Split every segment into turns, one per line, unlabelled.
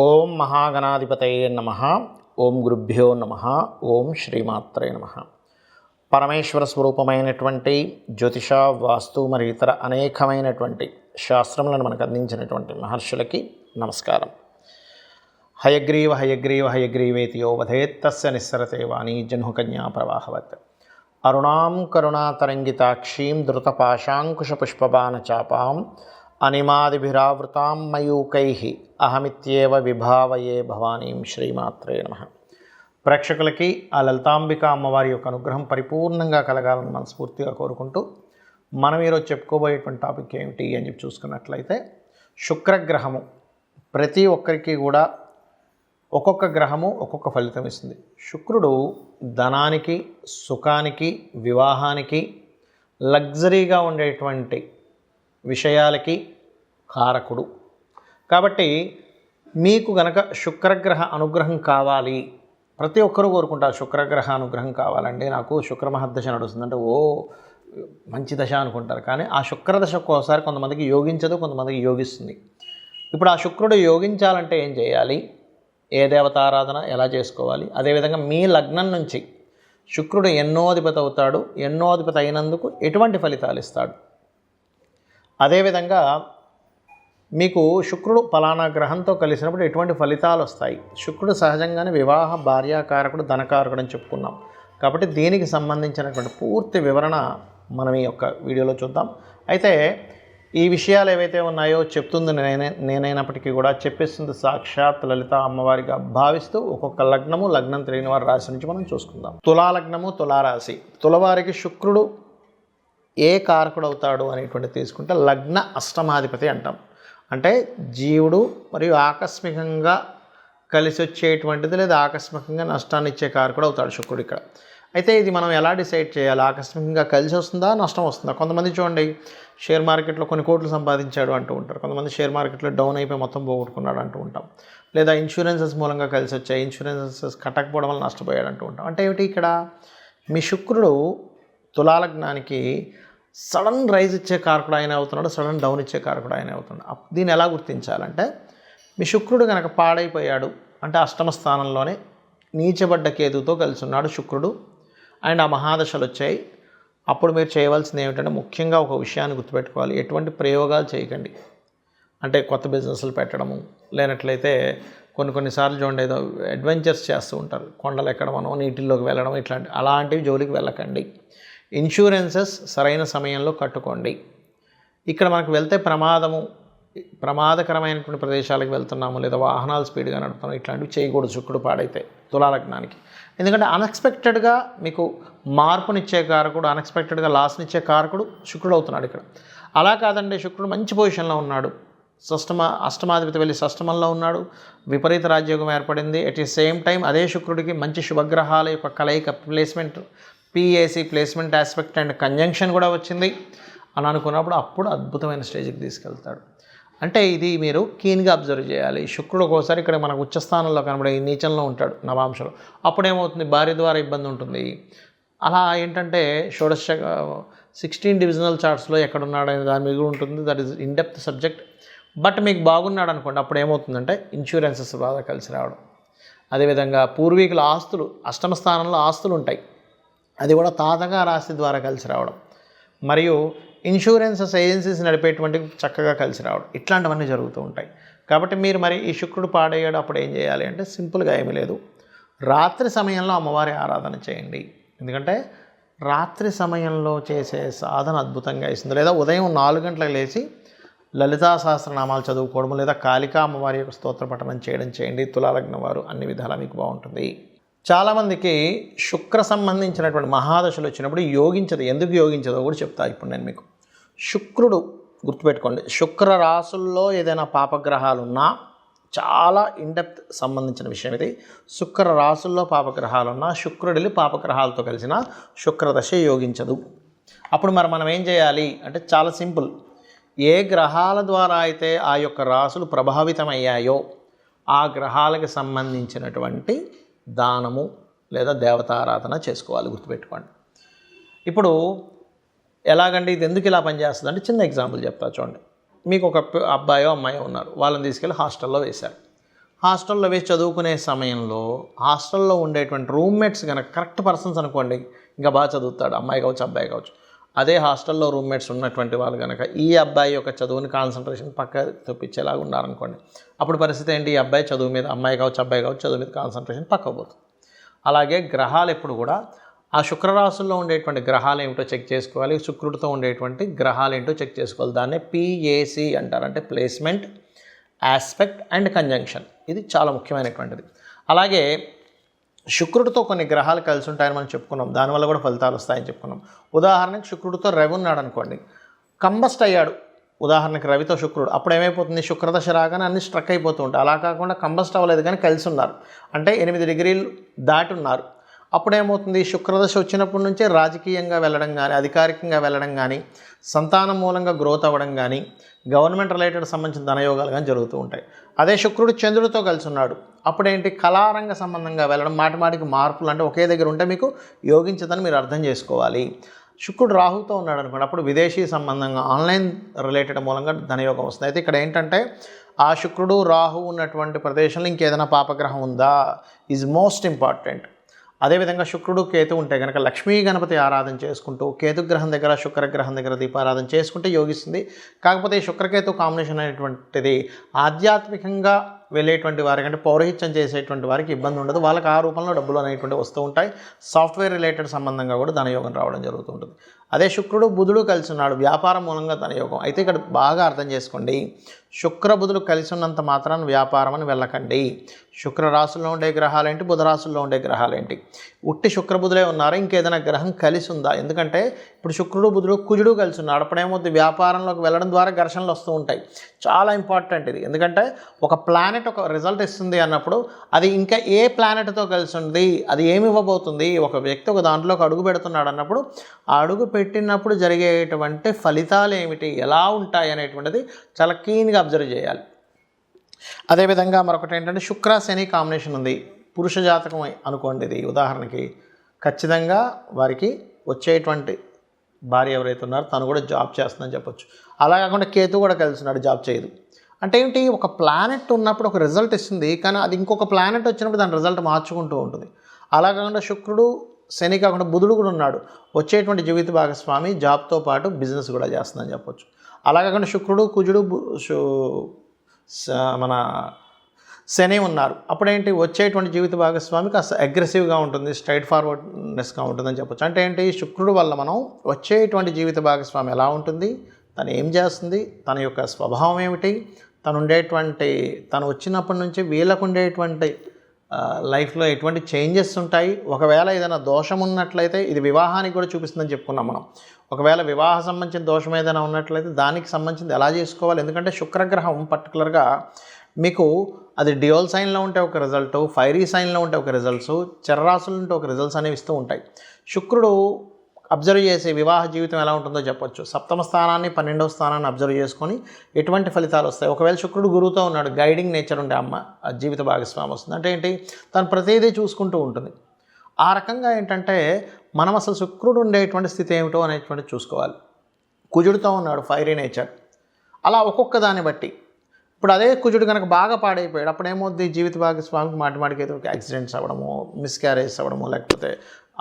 ఓం మహాగణాధిపతయే నమః. ఓం గురుభ్యో నమః. ఓం శ్రీమాత్రే నమః. పరమేశ్వర స్వరూపమైనటువంటి జ్యోతిష, వాస్తు మరియు ఇతర అనేకమైనటువంటి శాస్త్రములను మనకు అందించినటువంటి మహర్షులకి నమస్కారం. హయగ్రీవ హయగ్రీవ హయగ్రీవేతి యో వదేత్ తస్య నిస్సరతే వాణీ జహ్నుకన్యా ప్రవాహవత్. అరుణాం కరుణాతరంగితాక్షీం ధృతపాశాంకుశపుష్పబాణచాపాం అనిమాదిభిరావృతాం మయూకైః అహమిత్యేవ విభావయే భవానీం. శ్రీమాత్రే నమః. ప్రేక్షకులకి ఆ లలితాంబిక అమ్మవారి యొక్క అనుగ్రహం పరిపూర్ణంగా కలగాలని మనస్ఫూర్తిగా కోరుకుంటూ మనం ఈరోజు చెప్పుకోబోయేటువంటి టాపిక్ ఏమిటి అని చెప్పి చూసుకున్నట్లయితే, శుక్రగ్రహము ప్రతి ఒక్కరికి కూడా ఒక్కొక్క గ్రహము ఒక్కొక్క ఫలితం ఇస్తుంది. శుక్రుడు ధనానికి, సుఖానికి, వివాహానికి, లగ్జరీగా ఉండేటువంటి విషయాలకి కారకుడు. కాబట్టి మీకు గనక శుక్రగ్రహ అనుగ్రహం కావాలి, ప్రతి ఒక్కరూ కోరుకుంటారు శుక్రగ్రహ అనుగ్రహం కావాలండి, నాకు శుక్రమహర్దశ నడుస్తుందంటే ఓ మంచి దశ అనుకుంటారు. కానీ ఆ శుక్రదశ ఒక్కోసారి కొంతమందికి యోగించదు, కొంతమందికి యోగిస్తుంది. ఇప్పుడు ఆ శుక్రుడు యోగించాలంటే ఏం చేయాలి, ఏ దేవతారాధన ఎలా చేసుకోవాలి, అదేవిధంగా మీ లగ్నం నుంచి శుక్రుడు ఎన్నో అధిపతి అవుతాడు, ఎన్నో అధిపతి అయినందుకు ఎటువంటి ఫలితాలు ఇస్తాడు, అదేవిధంగా మీకు శుక్రుడు ఫలానా గ్రహంతో కలిసినప్పుడు ఎటువంటి ఫలితాలు వస్తాయి. శుక్రుడు సహజంగానే వివాహ, భార్యాకారకుడు, ధనకారకుడు అని చెప్పుకున్నాం. కాబట్టి దీనికి సంబంధించినటువంటి పూర్తి వివరణ మనం ఈ యొక్క వీడియోలో చూద్దాం. అయితే ఈ విషయాలు ఏవైతే ఉన్నాయో చెప్తుంది నేనైనప్పటికీ కూడా చెప్పేస్తుంది సాక్షాత్ లలిత అమ్మవారిగా భావిస్తూ ఒక్కొక్క లగ్నము, లగ్నం తెలియని వారి రాశి నుంచి మనం చూసుకుందాం. తులాలగ్నము, తులారాశి. తులవారికి శుక్రుడు ఏ కారకుడు అవుతాడు అనేటువంటి తీసుకుంటే లగ్న అష్టమాధిపతి అంటాం. అంటే జీవుడు మరియు ఆకస్మికంగా కలిసి వచ్చేటువంటిది లేదా ఆకస్మికంగా నష్టాన్ని ఇచ్చే కారకుడు అవుతాడు శుక్రుడు ఇక్కడ. అయితే ఇది మనం ఎలా డిసైడ్ చేయాలి, ఆకస్మికంగా కలిసి వస్తుందా, నష్టం వస్తుందా? కొంతమంది చూడండి షేర్ మార్కెట్లో కొన్ని కోట్లు సంపాదించాడు అంటూ ఉంటారు, కొంతమంది షేర్ మార్కెట్లో డౌన్ అయిపోయి మొత్తం పోగొట్టుకున్నాడు అంటూ ఉంటాం. లేదా ఇన్సూరెన్సెస్ మూలంగా కలిసి వచ్చాయి, ఇన్సూరెన్సెస్ కట్టకపోవడం వల్ల నష్టపోయాడు అంటూ ఉంటాం. అంటే ఏమిటి ఇక్కడ, మీ శుక్రుడు తులాలగ్నానికి సడన్ రైజ్ ఇచ్చే కారకుడు ఆయన అవుతున్నాడు, సడన్ డౌన్ ఇచ్చే కారకుడు ఆయన అవుతున్నాడు. దీన్ని ఎలా గుర్తించాలంటే, మీ శుక్రుడు కనుక పాడైపోయాడు అంటే అష్టమ స్థానంలోనే నీచబడ్డ కేతుతో కలిసి ఉన్నాడు శుక్రుడు అండ్ ఆ మహాదశలు వచ్చాయి. అప్పుడు మీరు చేయవలసింది ఏమిటంటే, ముఖ్యంగా ఒక విషయాన్ని గుర్తుపెట్టుకోవాలి, ఎటువంటి ప్రయోగాలు చేయకండి. అంటే కొత్త బిజినెస్లు పెట్టడము, లేనట్లయితే కొన్నిసార్లు చూడండి ఏదో అడ్వెంచర్స్ చేస్తూ ఉంటారు, కొండలు ఎక్కడమనో, నీటిల్లోకి వెళ్ళడం, అలాంటివి జోలికి వెళ్ళకండి. ఇన్సూరెన్సెస్ సరైన సమయంలో కట్టుకోండి. ఇక్కడ మనకు వెళ్తే ప్రమాదకరమైనటువంటి ప్రదేశాలకు వెళ్తున్నాము, లేదా వాహనాలు స్పీడ్గా నడుపుతున్నాము, ఇట్లాంటివి చేయకూడదు శుక్రుడు పాడైతే తులాలగ్నానికి. ఎందుకంటే అన్ఎక్స్పెక్టెడ్గా మీకు మార్పునిచ్చే కారకుడు, అన్ఎక్స్పెక్టెడ్గా లాస్నిచ్చే కారకుడు శుక్రుడు అవుతున్నాడు ఇక్కడ. అలా కాదండి, శుక్రుడు మంచి పొజిషన్లో ఉన్నాడు, అష్టమాధిపతి వెళ్ళి షష్టమంలో ఉన్నాడు, విపరీత రాజ్యోగం ఏర్పడింది. అట్ ది సేమ్ టైం అదే శుక్రుడికి మంచి శుభగ్రహాల యొక్క కలయిక, placement, PAC placement aspect and conjunction కూడా వచ్చింది అని అనుకున్నప్పుడు అప్పుడు అద్భుతమైన స్టేజ్కి తీసుకెళ్తాడు. అంటే ఇది మీరు కీన్గా అబ్జర్వ్ చేయాలి. శుక్రుడు ఒక్కోసారి ఇక్కడ మనకు ఉచ్చస్థానంలో కనబడే నీచంలో ఉంటాడు నవాంశలో, అప్పుడు ఏమవుతుంది, భార్య ద్వారా ఇబ్బంది ఉంటుంది. అలా ఏంటంటే 16 డివిజనల్ చార్ట్స్లో ఎక్కడున్నాడనే దాని మీద ఉంటుంది, that is in depth subject. But మీకు బాగున్నాడు అనుకోండి, అప్పుడు ఏమవుతుందంటే ఇన్సూరెన్సెస్ బాగా కలిసి రావడం, అదేవిధంగా పూర్వీకుల ఆస్తులు, అష్టమ స్థానంలో ఆస్తులు ఉంటాయి, అది కూడా తాతగా రాశి ద్వారా కలిసి రావడం, మరియు ఇన్సూరెన్సెస్ ఏజెన్సీస్ నడిపేటువంటి చక్కగా కలిసి రావడం, ఇట్లాంటివన్నీ జరుగుతూ ఉంటాయి. కాబట్టి మీరు మరి ఈ శుక్రుడు పాడయ్యాడు అప్పుడు ఏం చేయాలి అంటే, సింపుల్గా ఏమీ లేదు, రాత్రి సమయంలో అమ్మవారి ఆరాధన చేయండి. ఎందుకంటే రాత్రి సమయంలో చేసే సాధన అద్భుతంగా ఇస్తుంది. లేదా ఉదయం 4 గంటలకు లేచి లలితా సహస్రనామాలు చదువుకోవడం, లేదా కాళికా అమ్మవారి యొక్క స్తోత్ర పఠనం చేయండి. తులాలగ్నం వారు అన్ని విధాలా మీకు బాగుంటుంది. చాలామందికి శుక్ర సంబంధించినటువంటి మహాదశలు వచ్చినప్పుడు యోగించదు. ఎందుకు యోగించదో కూడా చెప్తా ఇప్పుడు నేను మీకు. శుక్రుడు గుర్తుపెట్టుకోండి, శుక్ర రాసుల్లో ఏదైనా పాపగ్రహాలు ఉన్నా, చాలా ఇన్డెప్త్ సంబంధించిన విషయం ఇది. శుక్ర రాసుల్లో పాపగ్రహాలున్నా, శుక్రుడిని పాపగ్రహాలతో కలిసిన శుక్రదశ యోగించదు. అప్పుడు మనం ఏం చేయాలి అంటే చాలా సింపుల్, ఏ గ్రహాల ద్వారా అయితే ఆ యొక్క రాసులు ప్రభావితమయ్యాయో ఆ గ్రహాలకు సంబంధించినటువంటి దానము లేదా దేవతారాధన చేసుకోవాలి, గుర్తుపెట్టుకోండి. ఇప్పుడు ఎలాగండి ఇది ఎందుకు ఇలా పనిచేస్తుంది అంటే, చిన్న ఎగ్జాంపుల్ చెప్తా చూడండి. మీకు ఒక అబ్బాయో అమ్మాయో ఉన్నారు, వాళ్ళని తీసుకెళ్ళి హాస్టల్లో వేశారు. హాస్టల్లో వేసి చదువుకునే సమయంలో హాస్టల్లో ఉండేటువంటి రూమ్మేట్స్ కనుక కరెక్ట్ పర్సన్స్ అనుకోండి, ఇంకా బాగా చదువుతాడు, అమ్మాయి కావచ్చు అబ్బాయి కావచ్చు. అదే హాస్టల్లో రూమ్మేట్స్ ఉన్నటువంటి వాళ్ళు కనుక ఈ అబ్బాయి యొక్క చదువుని కాన్సన్ట్రేషన్ పక్క తప్పించేలాగా ఉన్నారనుకోండి, అప్పుడు పరిస్థితి ఏంటి? ఈ అబ్బాయి చదువు మీద, అమ్మాయి కావచ్చు అబ్బాయి కావచ్చు, చదువు మీద కాన్సన్ట్రేషన్ పక్కకు పోతుంది. అలాగే గ్రహాలు ఎప్పుడు కూడా ఆ శుక్రరాశుల్లో ఉండేటువంటి గ్రహాలు ఏమిటో చెక్ చేసుకోవాలి, శుక్రుడితో ఉండేటువంటి గ్రహాలు ఏంటో చెక్ చేసుకోవాలి. దాన్నే PAC అంటారు, అంటే ప్లేస్మెంట్, ఆస్పెక్ట్ అండ్ కంజంక్షన్. ఇది చాలా ముఖ్యమైనటువంటిది. అలాగే శుక్రుడితో కొన్ని గ్రహాలు కలిసి ఉంటాయని మనం చెప్పుకున్నాం, దానివల్ల కూడా ఫలితాలు వస్తాయని చెప్పుకున్నాం. ఉదాహరణకి శుక్రుడితో రవి ఉన్నాడు అనుకోండి, కంబస్ట్ అయ్యాడు, ఉదాహరణకి రవితో శుక్రుడు, అప్పుడు ఏమైపోతుంది? శుక్రదశ రాగానే అన్ని స్ట్రక్ అయిపోతూ ఉంటాయి. అలా కాకుండా కంబస్ట్ అవ్వలేదు కానీ కలిసి ఉన్నారు, అంటే 8 డిగ్రీలు దాటి ఉన్నారు. అప్పుడేమవుతుంది? శుక్రదశ వచ్చినప్పటి నుంచే రాజకీయంగా వెళ్ళడం కానీ, అధికారికంగా వెళ్ళడం కానీ, సంతానం మూలంగా గ్రోత్ అవ్వడం కానీ, గవర్నమెంట్ రిలేటెడ్ సంబంధించిన ధనయోగాలు కానీ జరుగుతూ ఉంటాయి. అదే శుక్రుడు చంద్రుడితో కలిసి ఉన్నాడు, అప్పుడేంటి? కళారంగ సంబంధంగా వెళ్ళడం, మాటిమాటికి మార్పులు, అంటే ఒకే దగ్గర ఉంటే మీకు యోగించదని మీరు అర్థం చేసుకోవాలి. శుక్రుడు రాహుతో ఉన్నాడు అనుకోండి, అప్పుడు విదేశీ సంబంధంగా ఆన్లైన్ రిలేటెడ్ మూలంగా ధనయోగం వస్తుంది. అయితే ఇక్కడ ఏంటంటే ఆ శుక్రుడు రాహు ఉన్నటువంటి ప్రదేశంలో ఇంకేదైనా పాపగ్రహం ఉందా ఈజ్ మోస్ట్ ఇంపార్టెంట్. అదేవిధంగా శుక్రుడు కేతు ఉంటే కనుక లక్ష్మీ గణపతి ఆరాధన చేసుకుంటూ కేతుగ్రహం దగ్గర శుక్రగ్రహం దగ్గర దీపారాధన చేసుకుంటే యోగిస్తుంది. కాకపోతే ఈ శుక్రకేతు కాంబినేషన్ అనేటువంటిది ఆధ్యాత్మికంగా వెళ్ళేటువంటి వారికి, అంటే పౌరహిత్యం చేసేటువంటి వారికి ఇబ్బంది ఉండదు, వాళ్ళకి ఆ రూపంలో డబ్బులు అనేటువంటి వస్తూ ఉంటాయి. సాఫ్ట్వేర్ రిలేటెడ్ సంబంధంగా కూడా ధనయోగం రావడం జరుగుతుంటుంది. అదే శుక్రుడు బుధుడు కలిసి ఉన్నాడు, వ్యాపారం మూలంగా ధనయోగం. అయితే ఇక్కడ బాగా అర్థం చేసుకోండి, శుక్ర బుధుడు కలిసి ఉన్నంత మాత్రాన వ్యాపారం అని వెళ్ళకండి. శుక్ర రాశుల్లో ఉండే గ్రహాలేంటి, బుధ రాశుల్లో ఉండే గ్రహాలేంటి? ఉట్టి శుక్రబుధులే ఉన్నారా, ఇంకేదైనా గ్రహం కలిసి ఉందా? ఎందుకంటే ఇప్పుడు శుక్రుడు బుధుడు కుజుడు కలిసి ఉన్నాడు, అప్పుడేమవుతుంది? వ్యాపారంలోకి వెళ్ళడం ద్వారా ఘర్షణలు వస్తూ ఉంటాయి. చాలా ఇంపార్టెంట్ ఇది, ఎందుకంటే ఒక ప్లానెట్ ఒక రిజల్ట్ ఇస్తుంది అన్నప్పుడు అది ఇంకా ఏ ప్లానెట్తో కలిసి ఉంది, అది ఏమి ఇవ్వబోతుంది, ఒక వ్యక్తి ఒక దాంట్లోకి అడుగు పెడుతున్నాడు అన్నప్పుడు ఆ అడుగు పెట్టినప్పుడు జరిగేటువంటి ఫలితాలు ఏమిటి, ఎలా ఉంటాయి అనేటువంటిది చాలా క్లీన్గా అబ్జర్వ్ చేయాలి. అదేవిధంగా మరొకటి ఏంటంటే శుక్ర శని కాంబినేషన్ ఉంది, పురుష జాతకం అనుకోండి ఇది ఉదాహరణకి, ఖచ్చితంగా వారికి వచ్చేటువంటి భార్య ఎవరైతే ఉన్నారో తను కూడా జాబ్ చేస్తుందని చెప్పొచ్చు. అలా కాకుండా కేతు కూడా కలిసి ఉన్నాడు, జాబ్ చేయదు. అంటే ఏంటి? ఒక ప్లానెట్ ఉన్నప్పుడు ఒక రిజల్ట్ ఇస్తుంది, కానీ అది ఇంకొక ప్లానెట్ వచ్చినప్పుడు దాని రిజల్ట్ మార్చుకుంటూ ఉంటుంది. అలా కాకుండా శుక్రుడు శని కాకుండా బుధుడు కూడా ఉన్నాడు, వచ్చేటువంటి జీవిత భాగస్వామి జాబ్తో పాటు బిజినెస్ కూడా చేస్తుందని చెప్పొచ్చు. అలా కాకుండా శుక్రుడు కుజుడు మన శని ఉన్నారు, అప్పుడేంటి? వచ్చేటువంటి జీవిత భాగస్వామి కాస్త అగ్రెసివ్గా ఉంటుంది, స్ట్రైట్ ఫార్వర్డ్నెస్గా ఉంటుందని చెప్పొచ్చు. అంటే ఏంటి? శుక్రుడు వల్ల మనం వచ్చేటువంటి జీవిత భాగస్వామి ఎలా ఉంటుంది, తను ఏం చేస్తుంది, తన యొక్క స్వభావం ఏమిటి, తను వచ్చినప్పటి నుంచి వీళ్ళకు ఉండేటువంటి లైఫ్లో ఎటువంటి చేంజెస్ ఉంటాయి, ఒకవేళ ఏదైనా దోషం ఉన్నట్లయితే ఇది వివాహానికి కూడా చూపిస్తుందని చెప్పుకున్నాం మనం. ఒకవేళ వివాహ సంబంధించిన దోషం ఏదైనా ఉన్నట్లయితే దానికి సంబంధించింది ఎలా చేసుకోవాలి, ఎందుకంటే శుక్రగ్రహం పర్టికులర్గా మీకు అది డ్యూయల్ సైన్లో ఉంటే ఒక రిజల్ట్, ఫైరీ సైన్లో ఉంటే ఒక రిజల్ట్స్, చరరాశులు ఉంటే ఒక రిజల్ట్స్ అనేవి ఇస్తూ ఉంటాయి. శుక్రుడు అబ్జర్వ్ చేసే వివాహ జీవితం ఎలా ఉంటుందో చెప్పొచ్చు. సప్తమ స్థానాన్ని 12వ స్థానాన్ని అబ్జర్వ్ చేసుకొని ఎటువంటి ఫలితాలు వస్తాయి. ఒకవేళ శుక్రుడు గురువుతో ఉన్నాడు, గైడింగ్ నేచర్ ఉండే జీవిత భాగస్వామి వస్తుంది. అంటే ఏంటి? తను ప్రతిదీ చూసుకుంటూ ఉంటుంది. ఆ రకంగా ఏంటంటే మనం అసలు శుక్రుడు ఉండేటువంటి స్థితి ఏమిటో అనేటువంటిది చూసుకోవాలి. కుజుడితో ఉన్నాడు, ఫైరీ నేచర్. అలా ఒక్కొక్క దాన్ని బట్టి ఇప్పుడు అదే కుజుడు కనుక బాగా పాడైపోయాడు, అప్పుడు ఏమవుద్ది? జీవిత భాగస్వామికి మాటిమాటికి ఏదో యాక్సిడెంట్స్ అవ్వడము, మిస్క్యారేజ్ అవ్వడము, లేకపోతే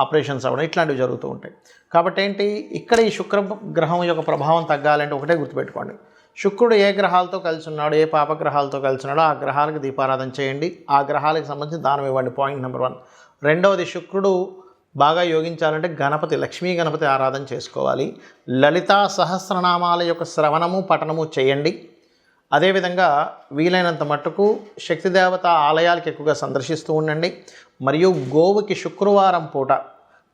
ఆపరేషన్స్ అవ్వడం, ఇట్లాంటివి జరుగుతూ ఉంటాయి. కాబట్టి ఏంటి? ఇక్కడ ఈ శుక్ర గ్రహం యొక్క ప్రభావం తగ్గాలంటే ఒకటే గుర్తుపెట్టుకోండి, శుక్రుడు ఏ గ్రహాలతో కలిసి ఉన్నాడు, ఏ పాపగ్రహాలతో కలిసి ఉన్నాడో ఆ గ్రహాలకు దీపారాధన చేయండి, ఆ గ్రహాలకు సంబంధించి దానం ఇవ్వండి. Point number 1. రెండవది, శుక్రుడు బాగా యోగించాలంటే గణపతి, లక్ష్మీ గణపతి ఆరాధన చేసుకోవాలి. లలితా సహస్రనామాల యొక్క శ్రవణము పఠనము చేయండి. అదేవిధంగా వీలైనంత మట్టుకు శక్తిదేవత ఆలయాలకు ఎక్కువగా సందర్శిస్తూ ఉండండి. మరియు గోవుకి శుక్రవారం పూట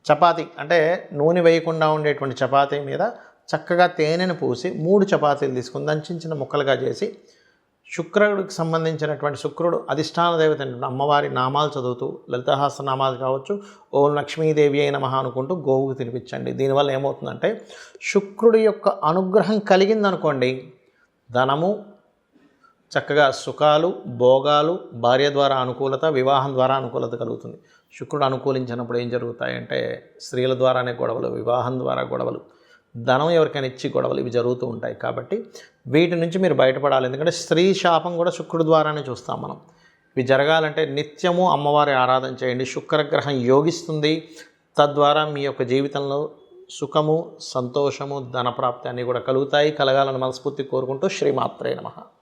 చపాతీ, అంటే నూనె వేయకుండా ఉండేటువంటి చపాతీ మీద చక్కగా తేనెను పూసి 3 చపాతీలు తీసుకుని దాన్ని చిన్న చిన్న ముక్కలుగా చేసి శుక్రుడికి సంబంధించినటువంటి శుక్రుడు అధిష్టాన దేవత అమ్మవారి నామాలు చదువుతూ లలితాహాస నామాలు కావచ్చు, ఓం లక్ష్మీదేవి అయిన నమః అనుకుంటూ గోవుకు తినిపించండి. దీనివల్ల ఏమవుతుందంటే శుక్రుడి యొక్క అనుగ్రహం కలిగిందనుకోండి, ధనము, చక్కగా సుఖాలు, భోగాలు, భార్య ద్వారా అనుకూలత, వివాహం ద్వారా అనుకూలత కలుగుతుంది. శుక్రుడు అనుకూలించినప్పుడు ఏం జరుగుతాయంటే స్త్రీల ద్వారానే గొడవలు, వివాహం ద్వారా గొడవలు, ధనం ఎవరికైనా ఇచ్చి గొడవలు, ఇవి జరుగుతూ ఉంటాయి. కాబట్టి వీటి నుంచి మీరు బయటపడాలి. ఎందుకంటే స్త్రీ శాపం కూడా శుక్రుడి ద్వారానే చూస్తాం మనం. ఇవి జరగాలంటే నిత్యము అమ్మవారి ఆరాధన చేయండి. శుక్రగ్రహం యోగిస్తుంది. తద్వారా మీ యొక్క జీవితంలో సుఖము, సంతోషము, ధనప్రాప్తి అన్నీ కూడా కలుగుతాయి. కలగాలని మనస్ఫూర్తి కోరుకుంటూ శ్రీమాత్రే నమః.